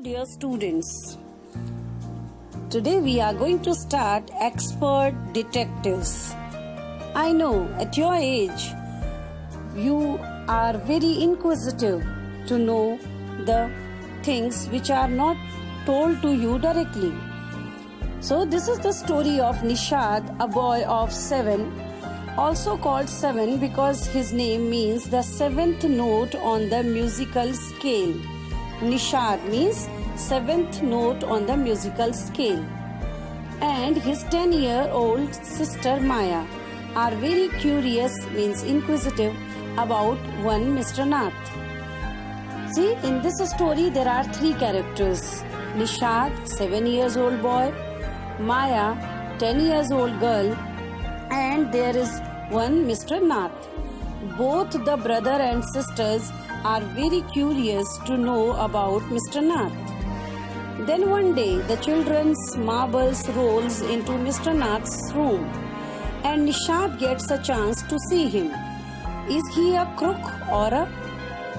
Dear students, today we are going to start Expert Detectives. I know at your age you are very inquisitive to know the things which are not told to you directly. So this is the story of Nishad, a boy of 7, also called 7 because his name means the 7th note on the musical scale. Nishad means 7th note on the musical scale. And his 10-year-old sister Maya are very curious, means inquisitive, about one Mr. Nath. See, in this story there are 3 characters. Nishad, 7 years old boy, Maya, 10 years old girl, and there is one Mr. Nath. Both the brother and sisters are very curious to know about Mr. Nath. Then one day the children's marbles rolls into Mr. Nath's room and Nishad gets a chance to see him. Is he a crook or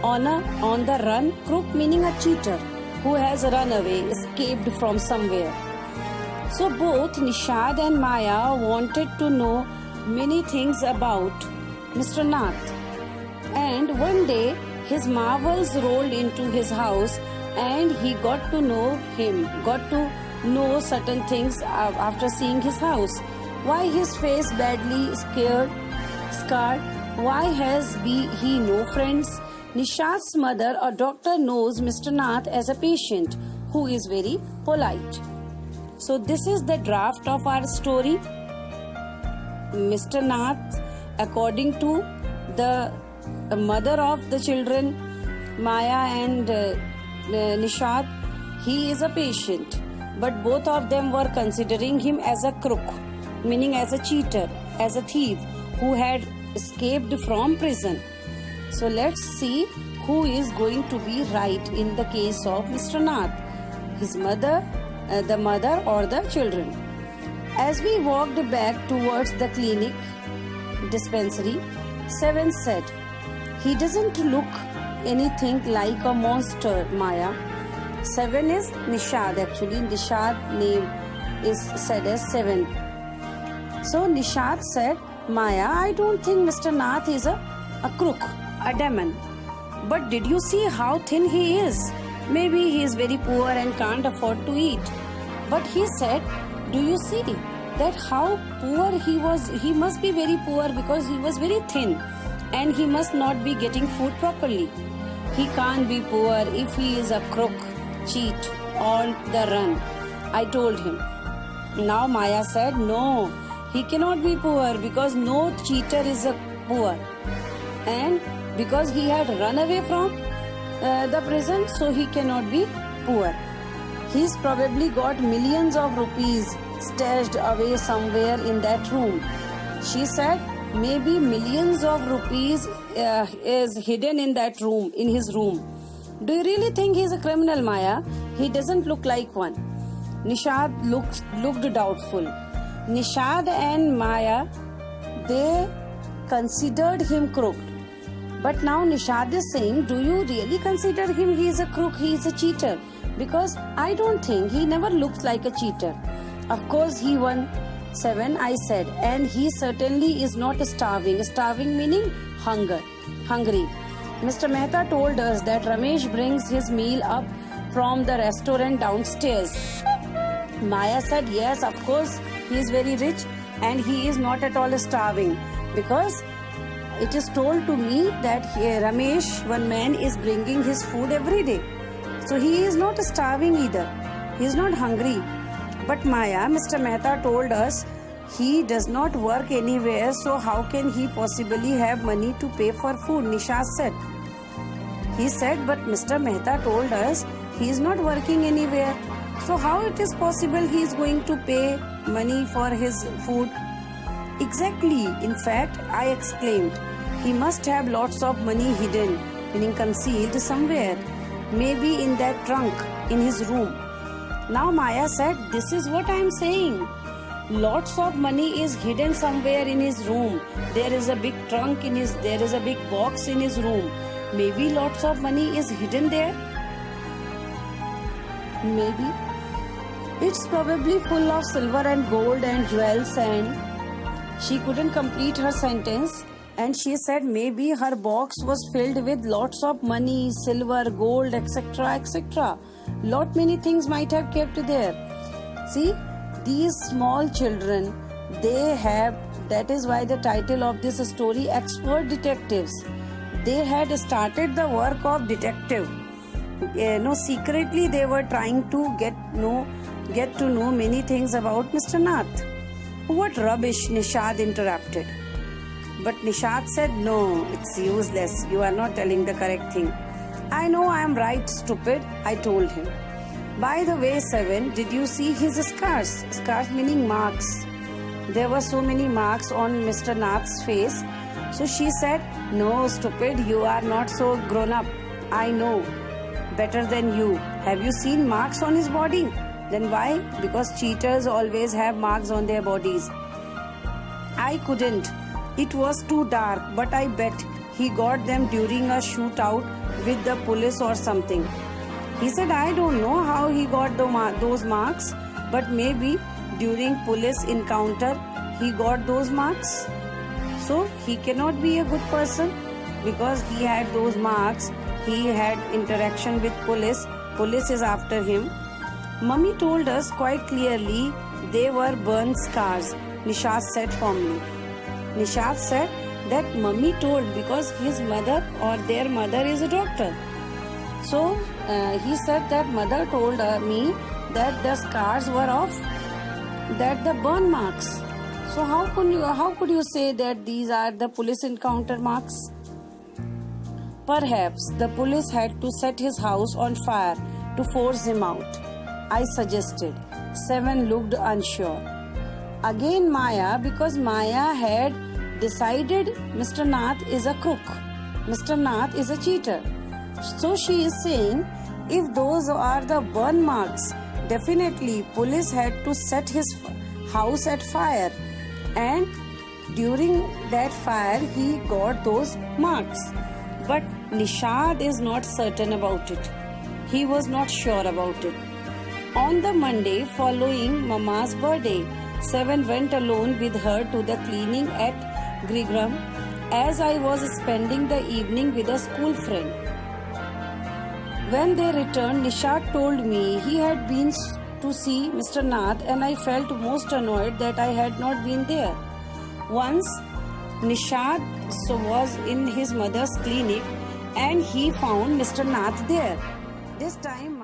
on the run? Crook meaning a cheater who has run away, escaped from somewhere. So both Nishad and Maya wanted to know many things about Mr. Nath. And one day his marbles rolled into his house and he got to know certain things after seeing his house. Why his face badly scarred? Why has he no friends? Nishad's mother, a doctor, knows Mr. Nath as a patient who is very polite. So this is the draft of our story. Mr. Nath, according to the mother of the children, Maya and Nishad, he is a patient, but both of them were considering him as a crook, meaning as a cheater, as a thief who had escaped from prison. So let's see who is going to be right in the case of Mr. Nath, his mother, the mother or the children. As we walked back towards the clinic dispensary, 7 said, "He doesn't look anything like a monster, Maya." 7 is Nishad actually. Nishad name is said as 7. So Nishad said, "Maya, I don't think Mr. Nath is a crook, a demon. But did you see how thin he is? Maybe he is very poor and can't afford to eat." But he said, "Do you see that how poor he was? He must be very poor because he was very thin and he must not be getting food properly. He can't be poor if he is a crook, cheat, on the run. I told him." Now Maya said, "No, he cannot be poor because no cheater is a poor. And because he had run away from the prison, so he cannot be poor. He's probably got millions of rupees stashed away somewhere in that room." She said, "Maybe millions of rupees is hidden in that room, in his room. Do you really think he's a criminal, Maya? He doesn't look like one." Nishad looked doubtful. Nishad and Maya, they considered him crooked. But now Nishad is saying, "Do you really consider him? He is a crook, he is a cheater. Because I don't think he never looks like a cheater." "Of course he won, 7, I said, "and he certainly is not starving." Starving meaning hungry. Mr. Mehta told us that Ramesh brings his meal up from the restaurant downstairs. Maya said, "Yes, of course, he is very rich and he is not at all starving because it is told to me that Ramesh, one man, is bringing his food every day. So he is not starving either. He is not hungry." "But Maya, Mr. Mehta told us he does not work anywhere, so how can he possibly have money to pay for food?" Nishad said. He said, "But Mr. Mehta told us he is not working anywhere. So how it is possible he is going to pay money for his food?" "Exactly. In fact," I exclaimed, "he must have lots of money hidden, meaning concealed somewhere. Maybe in that trunk in his room." Now Maya said, "This is what I am saying. Lots of money is hidden somewhere in his room. There is a big trunk there is a big box in his room. Maybe lots of money is hidden there." Maybe. It's probably full of silver and gold and jewels, and she couldn't complete her sentence, and she said maybe her box was filled with lots of money, silver, gold, etc., etc. Lot many things might have kept there. See, these small children, they have, that is why the title of this story, Expert Detectives. They had started the work of detective. Secretly they were trying to get to know many things about Mr. Nath. What rubbish, Nishad interrupted. But Nishad said, no, it's useless. You are not telling the correct thing. I know I am right, stupid, I told him. By the way, 7, did you see his scars? Scars meaning marks. There were so many marks on Mr. Nath's face. So she said, no, stupid, you are not so grown up. I know better than you. Have you seen marks on his body? Then why? Because cheaters always have marks on their bodies. I couldn't. It was too dark, but I bet he got them during a shootout with the police or something. He said, I don't know how he got those marks, but maybe during police encounter he got those marks. So he cannot be a good person because he had those marks. He had interaction with police. Police is after him. Mummy told us quite clearly they were burn scars, Nishad said firmly. Nishad said that Mummy told because his mother or their mother is a doctor. So he said that mother told me that the scars were of that the burn marks. So how could you say that these are the police encounter marks? Perhaps the police had to set his house on fire to force him out, I suggested. 7 looked unsure. Again Maya, because Maya had decided Mr. Nath is a crook. Mr. Nath is a cheater. So she is saying, if those are the burn marks, definitely police had to set his house at fire. And during that fire, he got those marks. But Nishad is not certain about it. He was not sure about it. On the Monday following Mama's birthday, 7 went alone with her to the cleaning at Grigram, as I was spending the evening with a school friend. When they returned, Nishad told me he had been to see Mr. Nath, and I felt most annoyed that I had not been there. Once, Nishad was in his mother's clinic and he found Mr. Nath there. This time